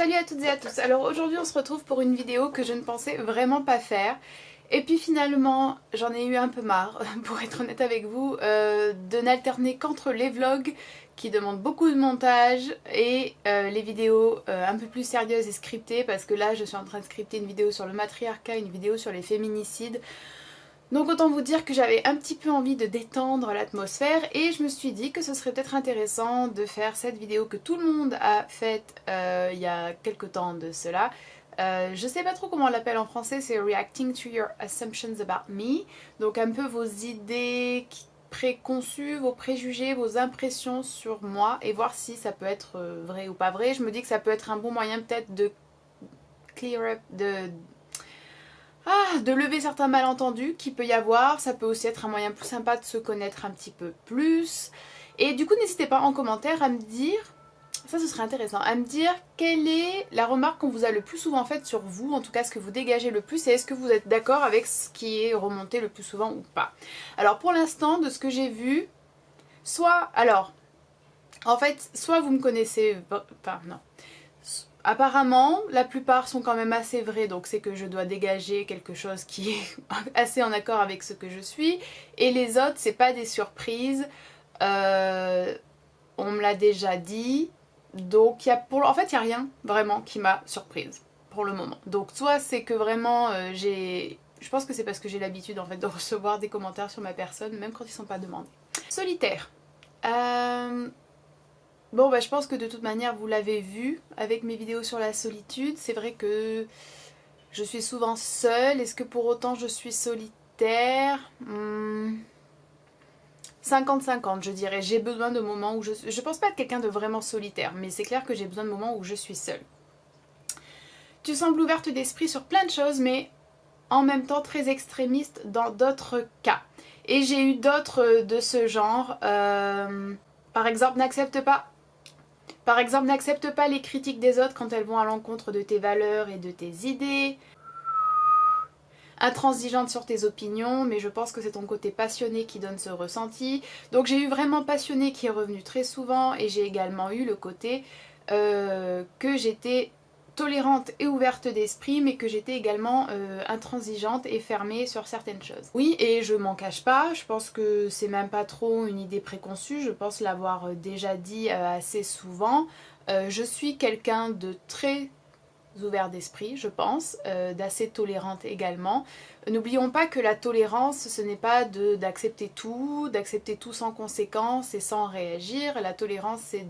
Salut à toutes et à tous. Alors aujourd'hui on se retrouve pour une vidéo que je ne pensais vraiment pas faire. Et puis finalement j'en ai eu un peu marre, pour être honnête avec vous, de n'alterner qu'entre les vlogs qui demandent beaucoup de montage et les vidéos un peu plus sérieuses et scriptées, parce que là je suis en train de scripter une vidéo sur le matriarcat, une vidéo sur les féminicides. Donc autant vous dire que j'avais un petit peu envie de détendre l'atmosphère et je me suis dit que ce serait peut-être intéressant de faire cette vidéo que tout le monde a faite il y a quelques temps de cela. Je sais pas trop comment on l'appelle en français, c'est Reacting to your assumptions about me. Donc un peu vos idées préconçues, vos préjugés, vos impressions sur moi et voir si ça peut être vrai ou pas vrai. Je me dis que ça peut être un bon moyen peut-être de clear up, de lever certains malentendus qu'il peut y avoir. Ça peut aussi être un moyen plus sympa de se connaître un petit peu plus. Et du coup n'hésitez pas en commentaire à me dire, ça ce serait intéressant, à me dire quelle est la remarque qu'on vous a le plus souvent faite sur vous, en tout cas ce que vous dégagez le plus, et est-ce que vous êtes d'accord avec ce qui est remonté le plus souvent ou pas. Alors pour l'instant, de ce que j'ai vu, soit vous me connaissez, enfin non. Apparemment, la plupart sont quand même assez vrais, donc c'est que je dois dégager quelque chose qui est assez en accord avec ce que je suis. Et les autres, c'est pas des surprises. On me l'a déjà dit. Donc, en fait, il n'y a rien vraiment qui m'a surprise pour le moment. Donc, soit c'est que vraiment je pense que c'est parce que j'ai l'habitude en fait de recevoir des commentaires sur ma personne, même quand ils ne sont pas demandés. Solitaire. Bon bah je pense que de toute manière vous l'avez vu avec mes vidéos sur la solitude, c'est vrai que je suis souvent seule. Est-ce que pour autant je suis solitaire 50-50 je dirais. J'ai besoin de moments où je pense pas être quelqu'un de vraiment solitaire, mais c'est clair que j'ai besoin de moments où je suis seule. Tu sembles ouverte d'esprit sur plein de choses, mais en même temps très extrémiste dans d'autres cas. Et j'ai eu d'autres de ce genre. Par exemple, n'accepte pas les critiques des autres quand elles vont à l'encontre de tes valeurs et de tes idées. Intransigeante sur tes opinions, mais je pense que c'est ton côté passionné qui donne ce ressenti. Donc j'ai eu vraiment passionné qui est revenu très souvent, et j'ai également eu le côté que j'étais tolérante et ouverte d'esprit, mais que j'étais également intransigeante et fermée sur certaines choses. Oui, et je m'en cache pas, je pense que c'est même pas trop une idée préconçue, je pense l'avoir déjà dit assez souvent. Je suis quelqu'un de très ouvert d'esprit, je pense, d'assez tolérante également. N'oublions pas que la tolérance, ce n'est pas d'accepter tout sans conséquence et sans réagir. La tolérance, c'est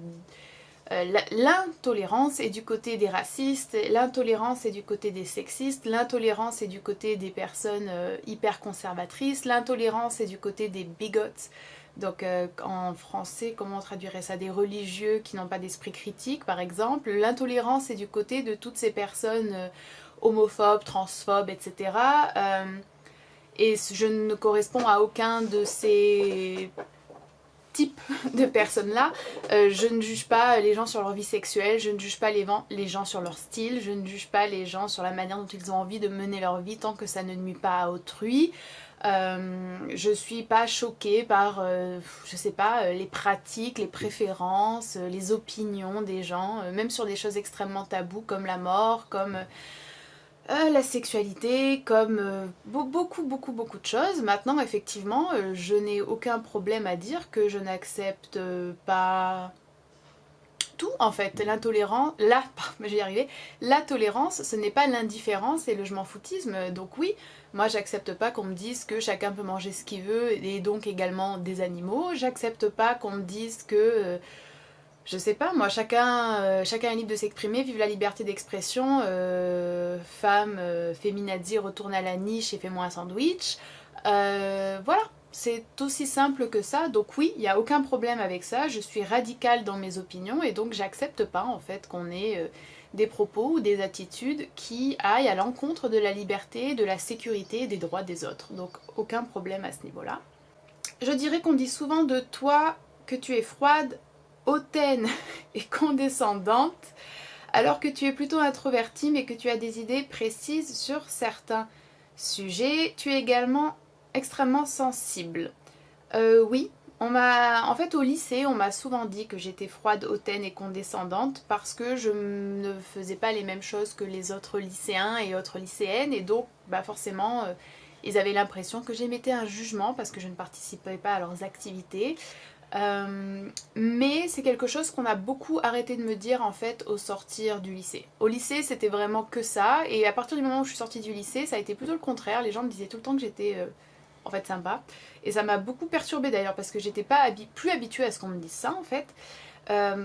l'intolérance est du côté des racistes, l'intolérance est du côté des sexistes, l'intolérance est du côté des personnes hyper conservatrices, l'intolérance est du côté des bigots. Donc en français, comment on traduirait ça? Des religieux qui n'ont pas d'esprit critique par exemple. L'intolérance est du côté de toutes ces personnes homophobes, transphobes, etc. Et je ne corresponds à aucun de ces type de personnes là. Je ne juge pas les gens sur leur vie sexuelle, je ne juge pas les gens sur leur style, je ne juge pas les gens sur la manière dont ils ont envie de mener leur vie tant que ça ne nuit pas à autrui. Je suis pas choquée par, je sais pas, les pratiques, les préférences, les opinions des gens, même sur des choses extrêmement taboues comme la mort, comme la sexualité, comme beaucoup de choses. Maintenant effectivement je n'ai aucun problème à dire que je n'accepte pas tout en fait. L'intolérance, je vais y arriver, la tolérance ce n'est pas l'indifférence et le je m'en foutisme. Donc oui, moi j'accepte pas qu'on me dise que chacun peut manger ce qu'il veut et donc également des animaux. J'accepte pas qu'on me dise que je sais pas, moi, chacun est libre de s'exprimer, vive la liberté d'expression, femme, féminazie, retourne à la niche et fais-moi un sandwich. Voilà, c'est aussi simple que ça, donc oui, il n'y a aucun problème avec ça, je suis radicale dans mes opinions et donc j'accepte pas en fait qu'on ait des propos ou des attitudes qui aillent à l'encontre de la liberté, de la sécurité et des droits des autres, donc aucun problème à ce niveau-là. Je dirais qu'on dit souvent de toi que tu es froide, hautaine et condescendante, alors que tu es plutôt introvertie mais que tu as des idées précises sur certains sujets. Tu es également extrêmement sensible. Oui, En fait, au lycée, on m'a souvent dit que j'étais froide, hautaine et condescendante parce que je ne faisais pas les mêmes choses que les autres lycéens et autres lycéennes. Et donc, bah forcément, ils avaient l'impression que j'émettais un jugement parce que je ne participais pas à leurs activités. Mais c'est quelque chose qu'on a beaucoup arrêté de me dire en fait au sortir du lycée. Au lycée, c'était vraiment que ça. Et à partir du moment où je suis sortie du lycée, ça a été plutôt le contraire. Les gens me disaient tout le temps que j'étais... en fait sympa, et ça m'a beaucoup perturbée d'ailleurs parce que j'étais pas plus habituée à ce qu'on me dise ça en fait.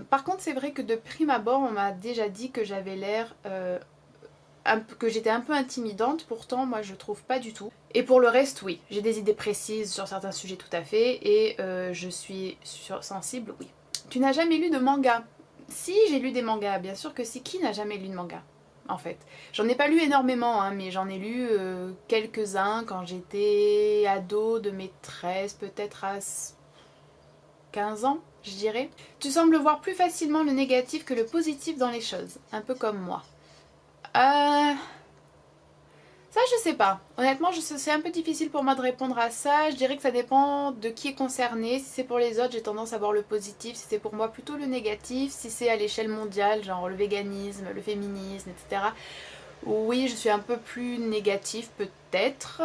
Par contre c'est vrai que de prime abord on m'a déjà dit que j'avais l'air que j'étais un peu intimidante, pourtant moi je trouve pas du tout. Et pour le reste oui, j'ai des idées précises sur certains sujets tout à fait, et je suis sensible, oui. Tu n'as jamais lu de manga? Si, j'ai lu des mangas, bien sûr que si. Qui n'a jamais lu de manga en fait? J'en ai pas lu énormément, hein, mais j'en ai lu quelques-uns quand j'étais ado, de mes 13 peut-être à 15 ans, je dirais. Tu sembles voir plus facilement le négatif que le positif dans les choses, un peu comme moi. Ça je sais pas. Honnêtement c'est un peu difficile pour moi de répondre à ça. Je dirais que ça dépend de qui est concerné. Si c'est pour les autres, j'ai tendance à voir le positif. Si c'est pour moi, plutôt le négatif. Si c'est à l'échelle mondiale, genre le véganisme, le féminisme, etc. Oui, je suis un peu plus négative peut-être.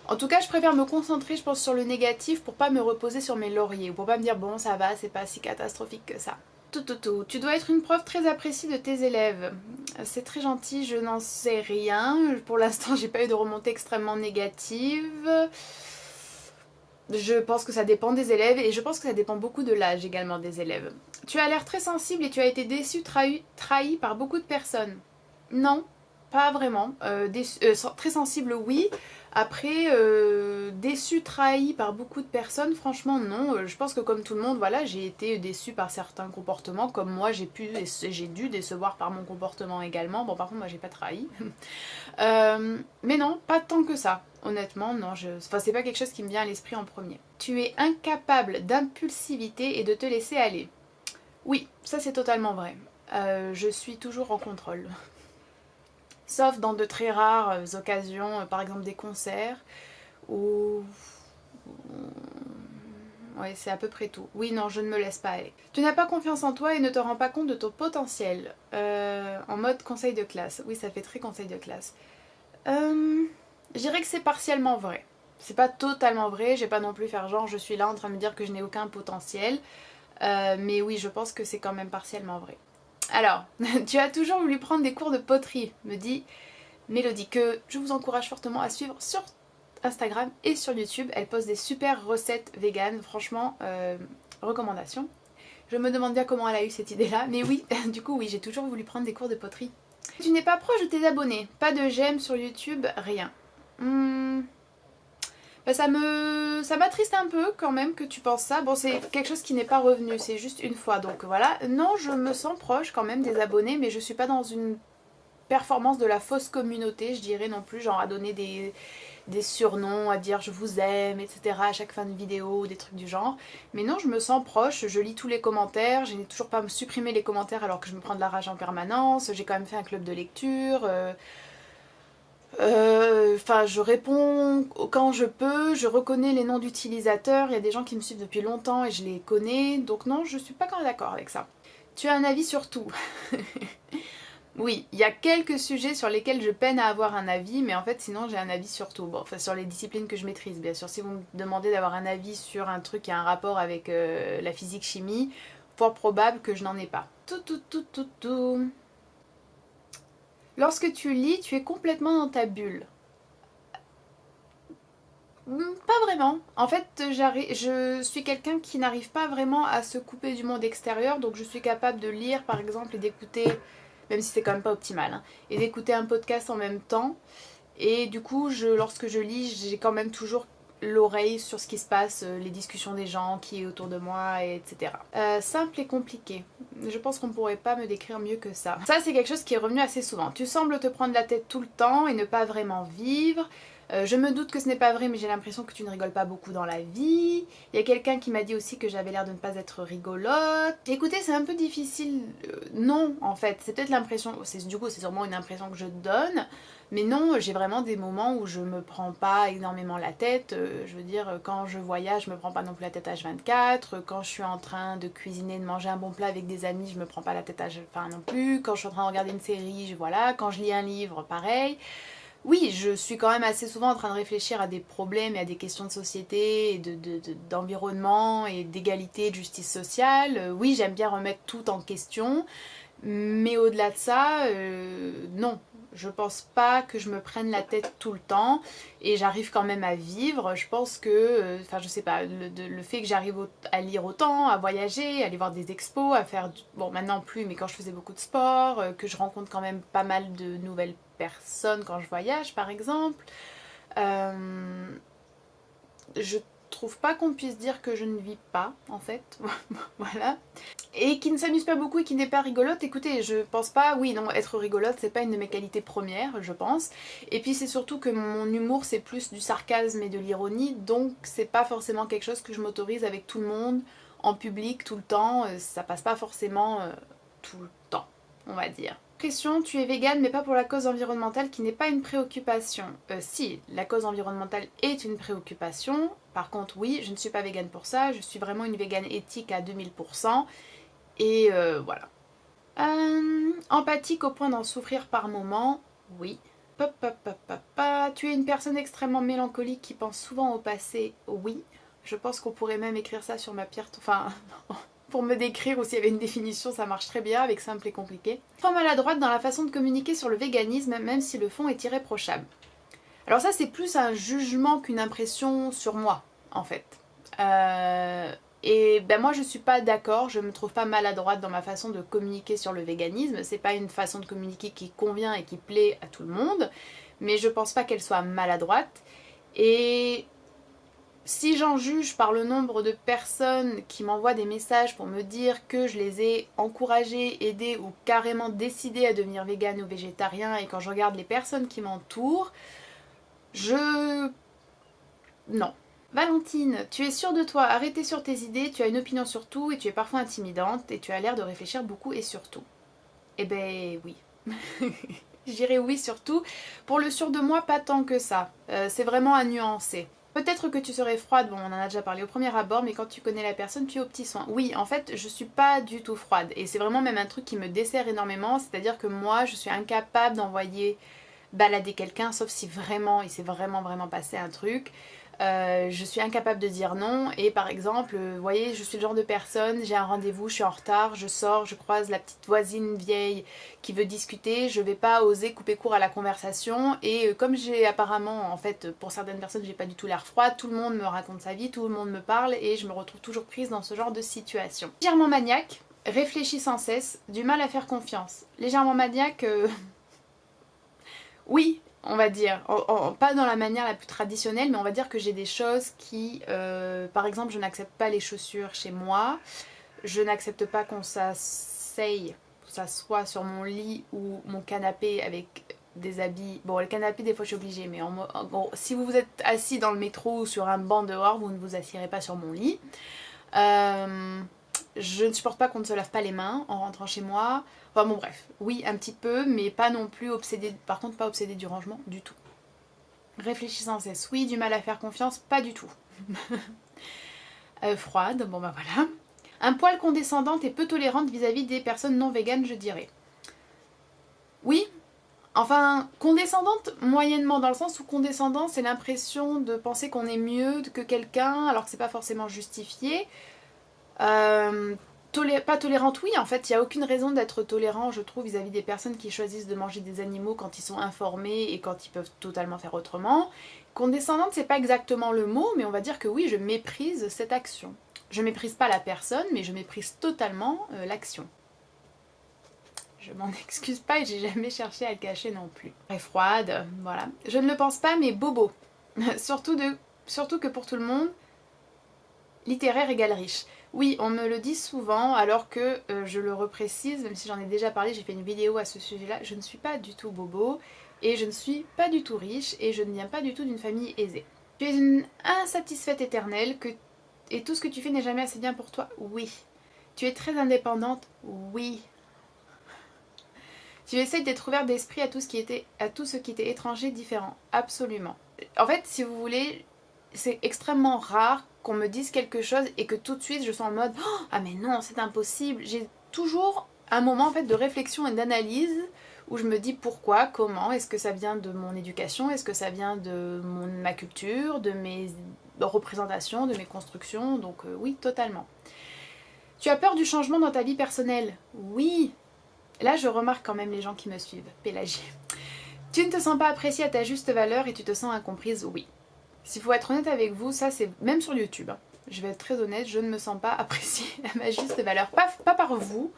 En tout cas, je préfère me concentrer, je pense, sur le négatif pour pas me reposer sur mes lauriers. Ou pour pas me dire bon ça va, c'est pas si catastrophique que ça. Tu dois être une prof très appréciée de tes élèves. C'est très gentil, je n'en sais rien. Pour l'instant, j'ai pas eu de remontée extrêmement négative. Je pense que ça dépend des élèves et je pense que ça dépend beaucoup de l'âge également des élèves. Tu as l'air très sensible et tu as été déçu, trahi par beaucoup de personnes. Non, pas vraiment. Très sensible, oui. Après, déçu, trahi par beaucoup de personnes, franchement non. Je pense que comme tout le monde, voilà, j'ai été déçue par certains comportements, comme moi j'ai dû décevoir par mon comportement également. Bon, par contre, moi j'ai pas trahi. Mais non, pas tant que ça. Honnêtement, non. Enfin, c'est pas quelque chose qui me vient à l'esprit en premier. Tu es incapable d'impulsivité et de te laisser aller. Oui, ça c'est totalement vrai. Je suis toujours en contrôle. Sauf dans de très rares occasions, par exemple des concerts, ou... Ouais, c'est à peu près tout. Oui, non, je ne me laisse pas aller. Tu n'as pas confiance en toi et ne te rends pas compte de ton potentiel. En mode conseil de classe. Oui, ça fait très conseil de classe. Je dirais que c'est partiellement vrai. C'est pas totalement vrai, j'ai pas non plus faire genre je suis là en train de me dire que je n'ai aucun potentiel. Mais oui, je pense que c'est quand même partiellement vrai. Alors, tu as toujours voulu prendre des cours de poterie, me dit Mélodie, que je vous encourage fortement à suivre sur Instagram et sur YouTube. Elle poste des super recettes véganes, franchement, recommandation. Je me demande bien comment elle a eu cette idée-là, mais oui, du coup oui, j'ai toujours voulu prendre des cours de poterie. Tu n'es pas proche de tes abonnés, pas de j'aime sur YouTube, rien. Bah, ça m'attriste un peu quand même que tu penses ça. Bon, c'est quelque chose qui n'est pas revenu, c'est juste une fois, donc voilà. Non, je me sens proche quand même des abonnés, mais je suis pas dans une performance de la fausse communauté, je dirais non plus, genre à donner des surnoms, à dire je vous aime, etc. à chaque fin de vidéo, des trucs du genre. Mais non, je me sens proche, je lis tous les commentaires, je n'ai toujours pas supprimé les commentaires alors que je me prends de la rage en permanence, j'ai quand même fait un club de lecture... Enfin, je réponds quand je peux, je reconnais les noms d'utilisateurs, il y a des gens qui me suivent depuis longtemps et je les connais, donc non, je suis pas quand même d'accord avec ça. Tu as un avis sur tout. Oui, il y a quelques sujets sur lesquels je peine à avoir un avis, mais en fait sinon j'ai un avis sur tout. Bon, enfin sur les disciplines que je maîtrise, bien sûr. Si vous me demandez d'avoir un avis sur un truc qui a un rapport avec la physique-chimie, fort probable que je n'en ai pas. Tout. Lorsque tu lis, tu es complètement dans ta bulle. Pas vraiment. En fait, je suis quelqu'un qui n'arrive pas vraiment à se couper du monde extérieur, donc je suis capable de lire par exemple et d'écouter, même si c'est quand même pas optimal, hein, et d'écouter un podcast en même temps. Et du coup, lorsque je lis, j'ai quand même toujours l'oreille sur ce qui se passe, les discussions des gens, qui est autour de moi, etc. Simple et compliqué. Je pense qu'on pourrait pas me décrire mieux que ça. Ça, c'est quelque chose qui est revenu assez souvent. Tu sembles te prendre la tête tout le temps et ne pas vraiment vivre. Je me doute que ce n'est pas vrai, mais j'ai l'impression que tu ne rigoles pas beaucoup dans la vie. Il y a quelqu'un qui m'a dit aussi que j'avais l'air de ne pas être rigolote. Écoutez, c'est un peu difficile. Non, en fait, c'est peut-être l'impression, du coup c'est sûrement une impression que je donne, mais non, j'ai vraiment des moments où je me prends pas énormément la tête. Je veux dire, quand je voyage, je me prends pas non plus la tête H24. Quand je suis en train de cuisiner, de manger un bon plat avec des amis, je me prends pas la tête H24 non plus. Quand je suis en train de regarder une série, voilà. Quand je lis un livre, pareil. Oui, je suis quand même assez souvent en train de réfléchir à des problèmes et à des questions de société, et d'environnement et d'égalité, de justice sociale. Oui, j'aime bien remettre tout en question, mais au-delà de ça, non. Je pense pas que je me prenne la tête tout le temps et j'arrive quand même à vivre. Je pense que, enfin je sais pas, le fait que j'arrive à lire autant, à voyager, à aller voir des expos, à faire, bon maintenant plus, mais quand je faisais beaucoup de sport, que je rencontre quand même pas mal de nouvelles personnes quand je voyage par exemple, je trouve pas qu'on puisse dire que je ne vis pas en fait, voilà. Et qui ne s'amuse pas beaucoup et qui n'est pas rigolote, écoutez, je pense pas, oui non, être rigolote c'est pas une de mes qualités premières je pense, et puis c'est surtout que mon humour c'est plus du sarcasme et de l'ironie, donc c'est pas forcément quelque chose que je m'autorise avec tout le monde, en public, tout le temps, ça passe pas forcément tout le temps, on va dire. Question, tu es végane mais pas pour la cause environnementale qui n'est pas une préoccupation. Si, la cause environnementale est une préoccupation, par contre oui, je ne suis pas végane pour ça, je suis vraiment une végane éthique à 2000%, et voilà. Empathique au point d'en souffrir par moment, oui. Pop, pop, pop, pop, pop. Tu es une personne extrêmement mélancolique qui pense souvent au passé, oui. Je pense qu'on pourrait même écrire ça sur ma pierre... Enfin, pour me décrire ou s'il y avait une définition, ça marche très bien avec simple et compliqué. Trop maladroite dans la façon de communiquer sur le véganisme, même si le fond est irréprochable. Alors ça, c'est plus un jugement qu'une impression sur moi, en fait. Et ben moi je suis pas d'accord, je me trouve pas maladroite dans ma façon de communiquer sur le véganisme, c'est pas une façon de communiquer qui convient et qui plaît à tout le monde, mais je pense pas qu'elle soit maladroite, et si j'en juge par le nombre de personnes qui m'envoient des messages pour me dire que je les ai encouragées, aidées ou carrément décidées à devenir végane ou végétarien, et quand je regarde les personnes qui m'entourent, non. Valentine, tu es sûre de toi, arrêtez sur tes idées, tu as une opinion sur tout et tu es parfois intimidante et tu as l'air de réfléchir beaucoup et sur tout. Eh ben oui. Je dirais oui surtout. Pour le sûr de moi, pas tant que ça. C'est vraiment à nuancer. Peut-être que tu serais froide, bon on en a déjà parlé au premier abord, mais quand tu connais la personne, tu es aux petits soins. Oui, en fait, je suis pas du tout froide et c'est vraiment même un truc qui me dessert énormément, c'est-à-dire que moi, je suis incapable d'envoyer balader quelqu'un, sauf si vraiment, il s'est vraiment passé un truc. Je suis incapable de dire non et par exemple, vous voyez, je suis le genre de personne, j'ai un rendez-vous, je suis en retard, je sors, je croise la petite voisine vieille qui veut discuter, je vais pas oser couper court à la conversation et comme j'ai apparemment, en fait, pour certaines personnes, j'ai pas du tout l'air froide, tout le monde me raconte sa vie, tout le monde me parle et je me retrouve toujours prise dans ce genre de situation. Légèrement maniaque, réfléchis sans cesse, du mal à faire confiance. Légèrement maniaque, oui, on va dire, pas dans la manière la plus traditionnelle, mais on va dire que j'ai des choses qui, par exemple, je n'accepte pas les chaussures chez moi, je n'accepte pas qu'on s'assoie sur mon lit ou mon canapé avec des habits. Bon, le canapé, des fois, je suis obligée, mais en gros, si vous êtes assis dans le métro ou sur un banc dehors, vous ne vous assierez pas sur mon lit. Je ne supporte pas qu'on ne se lave pas les mains en rentrant chez moi. Enfin bon bref, oui un petit peu, mais pas non plus obsédée, par contre pas obsédée du rangement du tout. Réfléchis sans cesse, oui, du mal à faire confiance, pas du tout. Froide, bon bah voilà. Un poil condescendante et peu tolérante vis-à-vis des personnes non véganes, je dirais. Oui, enfin, condescendante moyennement, dans le sens où condescendant, c'est l'impression de penser qu'on est mieux que quelqu'un, alors que c'est pas forcément justifié. Pas tolérante, oui, en fait, il n'y a aucune raison d'être tolérant, je trouve, vis-à-vis des personnes qui choisissent de manger des animaux quand ils sont informés et quand ils peuvent totalement faire autrement. Condescendante, c'est pas exactement le mot, mais on va dire que oui, je méprise cette action. Je méprise pas la personne, mais je méprise totalement l'action. Je m'en excuse pas et j'ai jamais cherché à le cacher non plus. Très froide, voilà. Je ne le pense pas, mais bobo. surtout que pour tout le monde, littéraire égale riche. Oui, on me le dit souvent, alors que je le reprécise, même si j'en ai déjà parlé, j'ai fait une vidéo à ce sujet-là, je ne suis pas du tout bobo. et je ne suis pas du tout riche et je ne viens pas du tout d'une famille aisée. Tu es une insatisfaite éternelle et tout ce que tu fais n'est jamais assez bien pour toi. Oui. Tu es très indépendante. Oui. Tu essayes d'être ouverte d'esprit à tout ce qui était étranger, différent. Absolument. En fait, si vous voulez, c'est extrêmement rare qu'on me dise quelque chose et que tout de suite je sois en mode oh, ah mais non, c'est impossible. J'ai toujours un moment en fait de réflexion et d'analyse où je me dis pourquoi, comment, est-ce que ça vient de mon éducation, est-ce que ça vient de ma culture, de mes représentations, de mes constructions, donc oui, totalement. Tu as peur du changement dans ta vie personnelle? Oui. Là, je remarque quand même les gens qui me suivent. Pélagie. Tu ne te sens pas appréciée à ta juste valeur et tu te sens incomprise? Oui. S'il faut être honnête avec vous, ça c'est même sur YouTube. Hein. Je vais être très honnête, je ne me sens pas appréciée à ma juste valeur. Pas par vous,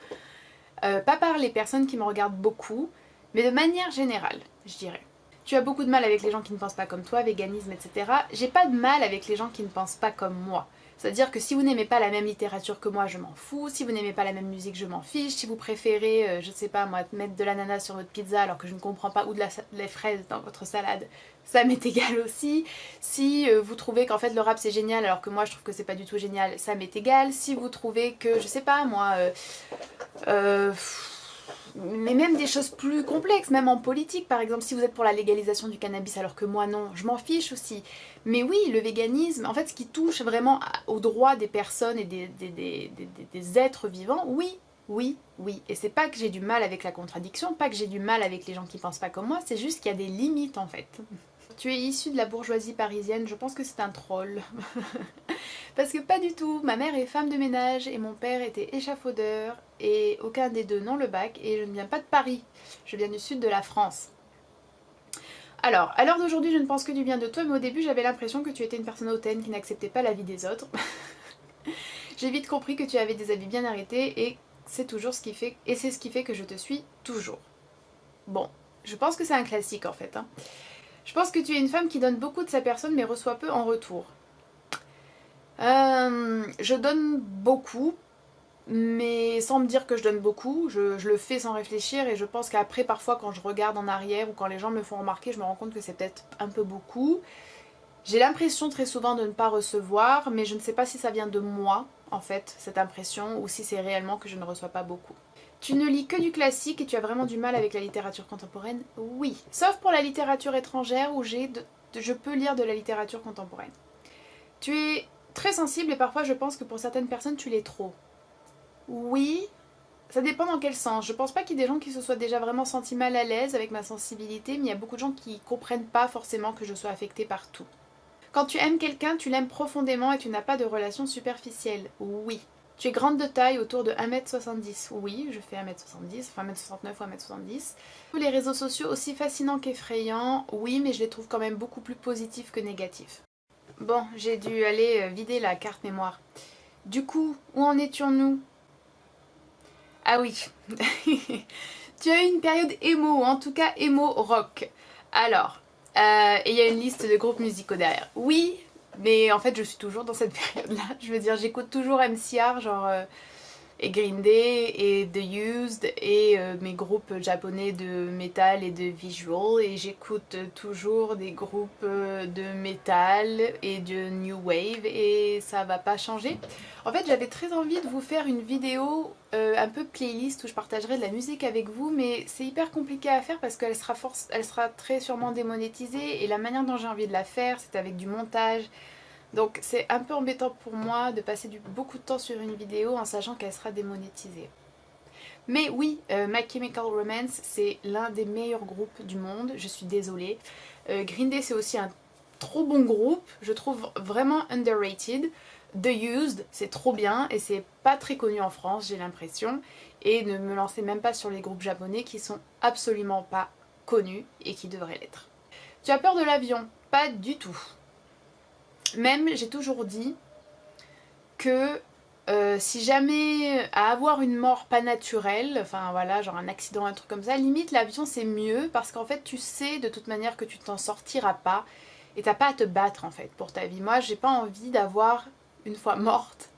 pas par les personnes qui me regardent beaucoup, mais de manière générale, je dirais. Tu as beaucoup de mal avec les gens qui ne pensent pas comme toi, véganisme, etc. J'ai pas de mal avec les gens qui ne pensent pas comme moi. C'est-à-dire que si vous n'aimez pas la même littérature que moi, je m'en fous. Si vous n'aimez pas la même musique, je m'en fiche. Si vous préférez, je sais pas moi, mettre de l'ananas sur votre pizza alors que je ne comprends pas, ou les fraises dans votre salade, ça m'est égal aussi. Si vous trouvez qu'en fait le rap c'est génial alors que moi je trouve que c'est pas du tout génial, ça m'est égal. Si vous trouvez que, je sais pas moi... mais même des choses plus complexes, même en politique par exemple, si vous êtes pour la légalisation du cannabis alors que moi non, je m'en fiche aussi. Mais oui, le véganisme, en fait ce qui touche vraiment aux droits des personnes et des êtres vivants, oui, oui, oui. Et c'est pas que j'ai du mal avec la contradiction, pas que j'ai du mal avec les gens qui pensent pas comme moi, c'est juste qu'il y a des limites en fait. Tu es issue de la bourgeoisie parisienne, je pense que c'est un troll. Parce que pas du tout, ma mère est femme de ménage et mon père était échafaudeur et aucun des deux n'ont le bac et je ne viens pas de Paris, je viens du sud de la France. Alors, à l'heure d'aujourd'hui je ne pense que du bien de toi mais au début j'avais l'impression que tu étais une personne hautaine qui n'acceptait pas la vie des autres. J'ai vite compris que tu avais des habits bien arrêtés et c'est toujours ce qui fait, et c'est ce qui fait que je te suis toujours. Bon, je pense que c'est un classique en fait. Hein. Je pense que tu es une femme qui donne beaucoup de sa personne mais reçoit peu en retour. Je donne beaucoup, mais sans me dire que je donne beaucoup, je le fais sans réfléchir et je pense qu'après parfois quand je regarde en arrière ou quand les gens me font remarquer, je me rends compte que c'est peut-être un peu beaucoup. J'ai l'impression très souvent de ne pas recevoir, mais je ne sais pas si ça vient de moi en fait, cette impression, ou si c'est réellement que je ne reçois pas beaucoup. Tu ne lis que du classique et tu as vraiment du mal avec la littérature contemporaine? Oui, sauf pour la littérature étrangère où je peux lire de la littérature contemporaine. Tu es très sensible et parfois je pense que pour certaines personnes tu l'es trop. Oui, ça dépend dans quel sens. Je pense pas qu'il y ait des gens qui se soient déjà vraiment sentis mal à l'aise avec ma sensibilité, mais il y a beaucoup de gens qui comprennent pas forcément que je sois affectée par tout. Quand tu aimes quelqu'un, tu l'aimes profondément et tu n'as pas de relation superficielle. Oui. Tu es grande de taille, autour de 1m70. Oui, je fais 1m70, enfin 1m69 ou 1m70. Les réseaux sociaux aussi fascinants qu'effrayants, oui, mais je les trouve quand même beaucoup plus positifs que négatifs. Bon, j'ai dû aller vider la carte mémoire. Du coup, où en étions-nous? Ah oui. Tu as eu une période émo, ou en tout cas émo rock. Alors, et il y a une liste de groupes musicaux derrière. Oui, mais en fait je suis toujours dans cette période-là. Je veux dire, j'écoute toujours MCR, genre... et Green Day et The Used et mes groupes japonais de metal et de visual, et j'écoute toujours des groupes de metal et de new wave et ça va pas changer. En fait j'avais très envie de vous faire une vidéo un peu playlist où je partagerai de la musique avec vous, mais c'est hyper compliqué à faire parce qu'elle sera très sûrement démonétisée et la manière dont j'ai envie de la faire c'est avec du montage. Donc c'est un peu embêtant pour moi de passer beaucoup de temps sur une vidéo en sachant qu'elle sera démonétisée. Mais oui, My Chemical Romance c'est l'un des meilleurs groupes du monde, je suis désolée. Green Day c'est aussi un trop bon groupe, je trouve vraiment underrated. The Used c'est trop bien et c'est pas très connu en France j'ai l'impression. Et ne me lancez même pas sur les groupes japonais qui sont absolument pas connus et qui devraient l'être. Tu as peur de l'avion? Pas du tout. Même j'ai toujours dit que si jamais à avoir une mort pas naturelle, enfin voilà, genre un accident, un truc comme ça, limite l'avion c'est mieux parce qu'en fait tu sais de toute manière que tu t'en sortiras pas et t'as pas à te battre en fait pour ta vie. Moi j'ai pas envie d'avoir, une fois morte,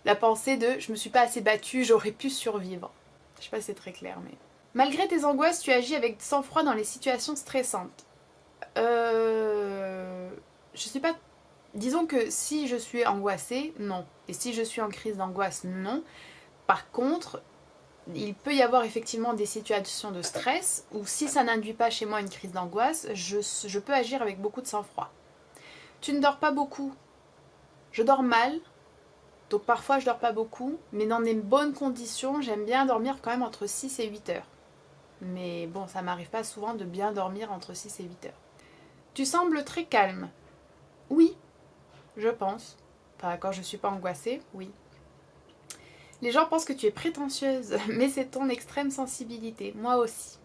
la pensée de je me suis pas assez battue, j'aurais pu survivre. Je sais pas si c'est très clair mais... Malgré tes angoisses, tu agis avec sang-froid dans les situations stressantes. Je sais pas. Disons que si je suis angoissée, non. Et si je suis en crise d'angoisse, non. Par contre, il peut y avoir effectivement des situations de stress où si ça n'induit pas chez moi une crise d'angoisse, je peux agir avec beaucoup de sang-froid. Tu ne dors pas beaucoup. Je dors mal. Donc parfois je dors pas beaucoup. Mais dans des bonnes conditions, j'aime bien dormir quand même entre 6 et 8 heures. Mais bon, ça m'arrive pas souvent de bien dormir entre 6 et 8 heures. Tu sembles très calme. Oui, je pense. Enfin, quand je suis pas angoissée, oui. Les gens pensent que tu es prétentieuse, mais c'est ton extrême sensibilité. Moi aussi.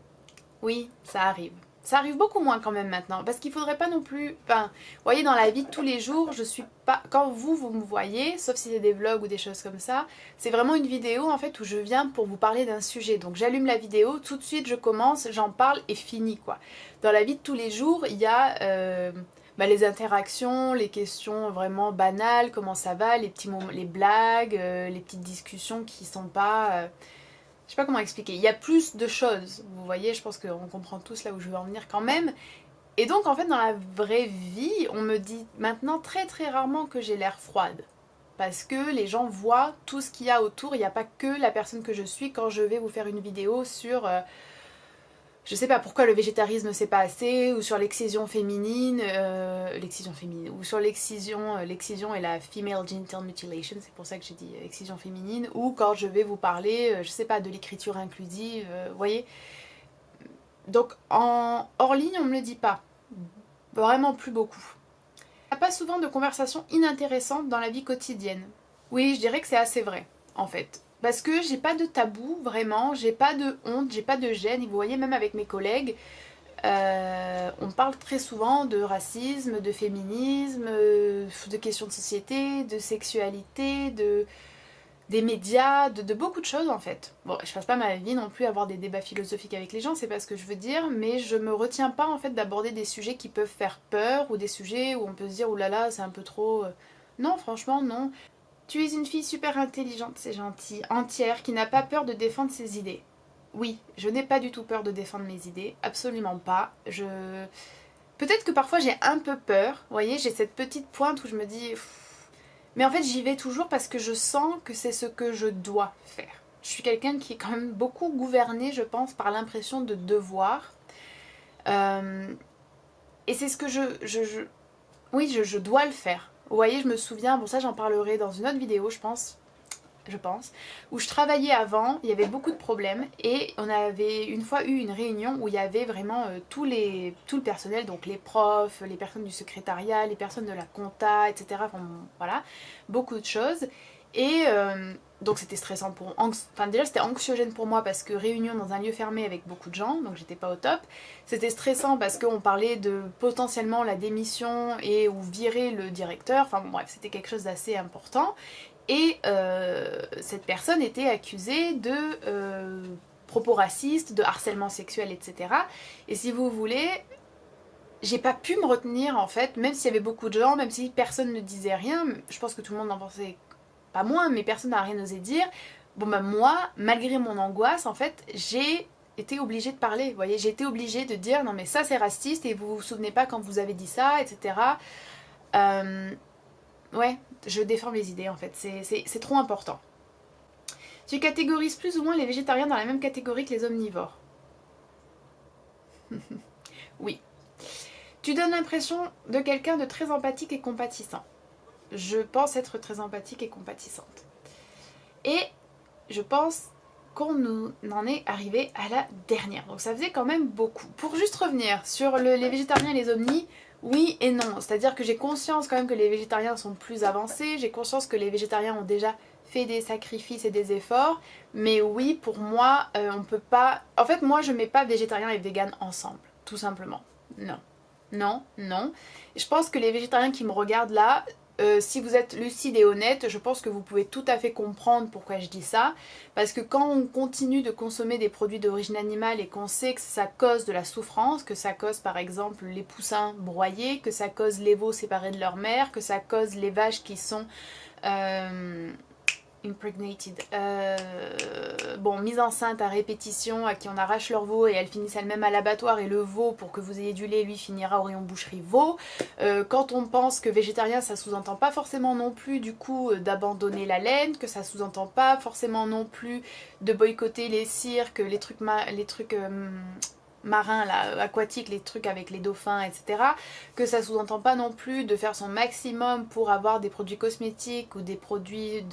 Oui, ça arrive. Ça arrive beaucoup moins quand même maintenant, parce qu'il faudrait pas non plus... Enfin, vous voyez, dans la vie de tous les jours, je suis pas... Quand vous me voyez, sauf si c'est des vlogs ou des choses comme ça, c'est vraiment une vidéo en fait où je viens pour vous parler d'un sujet. Donc j'allume la vidéo, tout de suite je commence, j'en parle et fini quoi. Dans la vie de tous les jours, il y a... les interactions, les questions vraiment banales, comment ça va, les petits moments, les blagues, les petites discussions qui sont pas... je sais pas comment expliquer. Il y a plus de choses, vous voyez, je pense qu'on comprend tous là où je veux en venir quand même. Et donc en fait dans la vraie vie, on me dit maintenant très très rarement que j'ai l'air froide. Parce que les gens voient tout ce qu'il y a autour, il n'y a pas que la personne que je suis quand je vais vous faire une vidéo sur... je sais pas pourquoi le végétarisme c'est pas assez, ou sur l'excision féminine, ou sur l'excision et la female genital mutilation, c'est pour ça que j'ai dit excision féminine, ou quand je vais vous parler, je sais pas, de l'écriture inclusive, vous voyez. Donc hors ligne on me le dit pas, vraiment plus beaucoup. Il n'y a pas souvent de conversations inintéressantes dans la vie quotidienne. Oui, je dirais que c'est assez vrai, en fait. Parce que j'ai pas de tabou, vraiment, j'ai pas de honte, j'ai pas de gêne. Et vous voyez, même avec mes collègues, on parle très souvent de racisme, de féminisme, de questions de société, de sexualité, des médias, de beaucoup de choses en fait. Bon, je passe pas ma vie non plus à avoir des débats philosophiques avec les gens, c'est pas ce que je veux dire, mais je me retiens pas en fait d'aborder des sujets qui peuvent faire peur ou des sujets où on peut se dire oulala, c'est un peu trop... Non, franchement, non. Tu es une fille super intelligente, c'est gentil, entière, qui n'a pas peur de défendre ses idées. Oui, je n'ai pas du tout peur de défendre mes idées, absolument pas. Peut-être que parfois j'ai un peu peur, vous voyez, j'ai cette petite pointe où je me dis... Mais en fait j'y vais toujours parce que je sens que c'est ce que je dois faire. Je suis quelqu'un qui est quand même beaucoup gouverné, je pense, par l'impression de devoir. Et c'est ce que Oui, je dois le faire. Vous voyez, je me souviens, bon ça j'en parlerai dans une autre vidéo, je pense, où je travaillais avant, il y avait beaucoup de problèmes et on avait une fois eu une réunion où il y avait vraiment tout le personnel, donc les profs, les personnes du secrétariat, les personnes de la compta, etc. Enfin voilà, beaucoup de choses. Et donc c'était stressant enfin déjà c'était anxiogène pour moi parce que réunion dans un lieu fermé avec beaucoup de gens, donc j'étais pas au top. C'était stressant parce qu'on parlait de potentiellement la démission et ou virer le directeur, enfin bon bref, c'était quelque chose d'assez important. Et cette personne était accusée de propos racistes, de harcèlement sexuel, etc. Et si vous voulez, j'ai pas pu me retenir en fait, même s'il y avait beaucoup de gens, même si personne ne disait rien, je pense que tout le monde en pensait pas moins, mais personne n'a rien osé dire. Bon bah moi, malgré mon angoisse, en fait, j'ai été obligée de parler, vous voyez, j'ai été obligée de dire non mais ça c'est raciste et vous vous souvenez pas quand vous avez dit ça, etc. Ouais, je défends mes idées en fait, c'est trop important. Tu catégorises plus ou moins les végétariens dans la même catégorie que les omnivores. Oui. Tu donnes l'impression de quelqu'un de très empathique et compatissant. Je pense être très empathique et compatissante. Et je pense qu'on en est arrivé à la dernière. Donc ça faisait quand même beaucoup. Pour juste revenir sur les végétariens et les omnis, oui et non. C'est-à-dire que j'ai conscience quand même que les végétariens sont plus avancés. J'ai conscience que les végétariens ont déjà fait des sacrifices et des efforts. Mais oui, pour moi, on peut pas... En fait, moi, je mets pas végétarien et vegan ensemble. Tout simplement. Non. Non, non. Je pense que les végétariens qui me regardent là... si vous êtes lucide et honnête, je pense que vous pouvez tout à fait comprendre pourquoi je dis ça. Parce que quand on continue de consommer des produits d'origine animale et qu'on sait que ça cause de la souffrance, que ça cause par exemple les poussins broyés, que ça cause les veaux séparés de leur mère, que ça cause les vaches qui sont... impregnated, bon, mise enceinte à répétition, à qui on arrache leur veau et elles finissent elles-mêmes à l'abattoir, et le veau, pour que vous ayez du lait, lui finira au rayon boucherie veau. Quand on pense que végétarien, ça sous-entend pas forcément non plus du coup d'abandonner la laine, que ça sous-entend pas forcément non plus de boycotter les cirques, les trucs marins là, aquatiques, les trucs avec les dauphins, etc. Que ça sous-entend pas non plus de faire son maximum pour avoir des produits cosmétiques ou des produits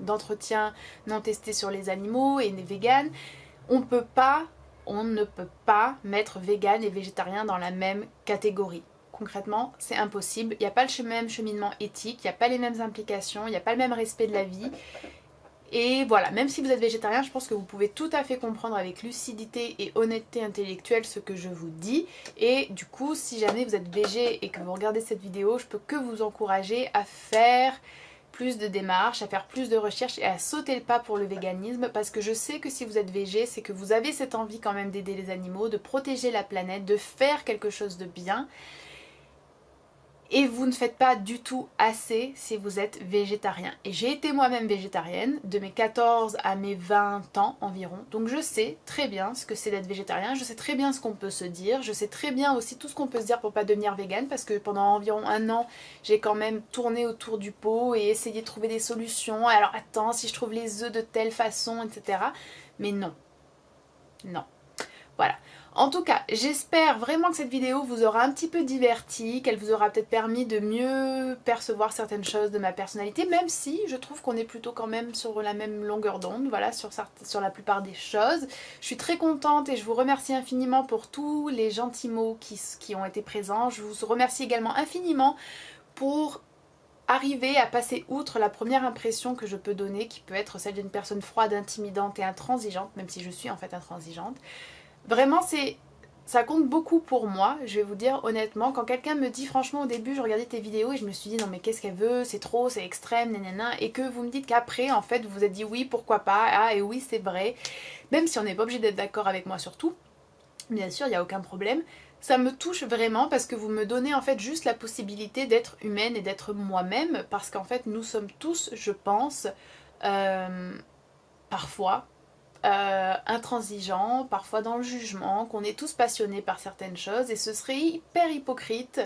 d'entretien non testés sur les animaux et des véganes. On ne peut pas mettre vegan et végétarien dans la même catégorie. Concrètement, c'est impossible. Il n'y a pas le même cheminement éthique, il n'y a pas les mêmes implications, il n'y a pas le même respect de la vie. Et voilà, même si vous êtes végétarien, je pense que vous pouvez tout à fait comprendre avec lucidité et honnêteté intellectuelle ce que je vous dis. Et du coup, si jamais vous êtes végé et que vous regardez cette vidéo, je peux que vous encourager à faire plus de démarches, à faire plus de recherches et à sauter le pas pour le véganisme, parce que je sais que si vous êtes végé, c'est que vous avez cette envie quand même d'aider les animaux, de protéger la planète, de faire quelque chose de bien. Et vous ne faites pas du tout assez si vous êtes végétarien. Et j'ai été moi-même végétarienne de mes 14 à mes 20 ans environ. Donc je sais très bien ce que c'est d'être végétarien, je sais très bien ce qu'on peut se dire, je sais très bien aussi tout ce qu'on peut se dire pour pas devenir végane, parce que pendant environ 1 an, j'ai quand même tourné autour du pot et essayé de trouver des solutions. Alors attends, si je trouve les œufs de telle façon, etc. Mais non. Non. Voilà. En tout cas, j'espère vraiment que cette vidéo vous aura un petit peu diverti, qu'elle vous aura peut-être permis de mieux percevoir certaines choses de ma personnalité, même si je trouve qu'on est plutôt quand même sur la même longueur d'onde, voilà, sur la plupart des choses. Je suis très contente et je vous remercie infiniment pour tous les gentils mots qui ont été présents. Je vous remercie également infiniment pour arriver à passer outre la première impression que je peux donner, qui peut être celle d'une personne froide, intimidante et intransigeante, même si je suis en fait intransigeante. Vraiment, ça compte beaucoup pour moi, je vais vous dire honnêtement. Quand quelqu'un me dit, franchement au début je regardais tes vidéos et je me suis dit non mais qu'est-ce qu'elle veut, c'est trop, c'est extrême, nanana, et que vous me dites qu'après en fait vous vous êtes dit oui pourquoi pas, ah et oui c'est vrai, même si on n'est pas obligé d'être d'accord avec moi sur tout, bien sûr il n'y a aucun problème, ça me touche vraiment parce que vous me donnez en fait juste la possibilité d'être humaine et d'être moi-même, parce qu'en fait nous sommes tous, je pense, parfois intransigeants, parfois dans le jugement, qu'on est tous passionnés par certaines choses, et ce serait hyper hypocrite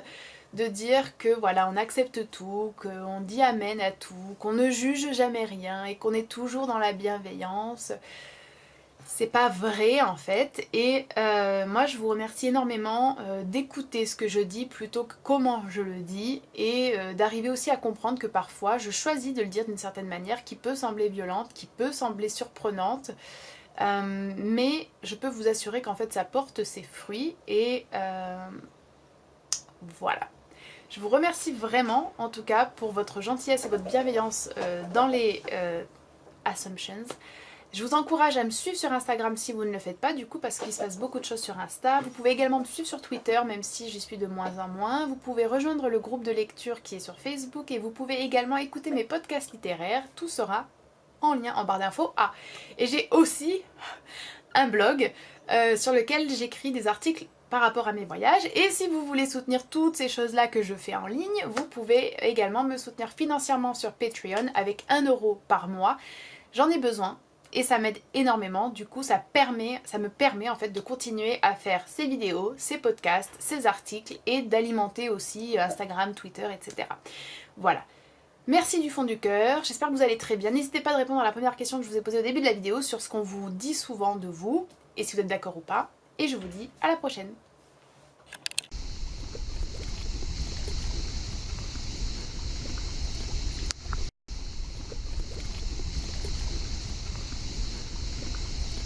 de dire que voilà on accepte tout, qu'on dit amen à tout, qu'on ne juge jamais rien et qu'on est toujours dans la bienveillance. C'est pas vrai en fait, et moi je vous remercie énormément d'écouter ce que je dis plutôt que comment je le dis, et d'arriver aussi à comprendre que parfois je choisis de le dire d'une certaine manière qui peut sembler violente, qui peut sembler surprenante, mais je peux vous assurer qu'en fait ça porte ses fruits, et voilà. Je vous remercie vraiment en tout cas pour votre gentillesse et votre bienveillance dans les assumptions. Je vous encourage à me suivre sur Instagram si vous ne le faites pas du coup, parce qu'il se passe beaucoup de choses sur Insta. Vous pouvez également me suivre sur Twitter, même si j'y suis de moins en moins. Vous pouvez rejoindre le groupe de lecture qui est sur Facebook, et vous pouvez également écouter mes podcasts littéraires. Tout sera en lien en barre d'infos. Ah, et j'ai aussi un blog sur lequel j'écris des articles par rapport à mes voyages, et si vous voulez soutenir toutes ces choses là que je fais en ligne, vous pouvez également me soutenir financièrement sur Patreon avec 1 € par mois. J'en ai besoin et ça m'aide énormément, du coup ça me permet en fait de continuer à faire ces vidéos, ces podcasts, ces articles, et d'alimenter aussi Instagram, Twitter, etc. Voilà. Merci du fond du cœur, j'espère que vous allez très bien. N'hésitez pas à répondre à la première question que je vous ai posée au début de la vidéo sur ce qu'on vous dit souvent de vous, et si vous êtes d'accord ou pas. Et je vous dis à la prochaine.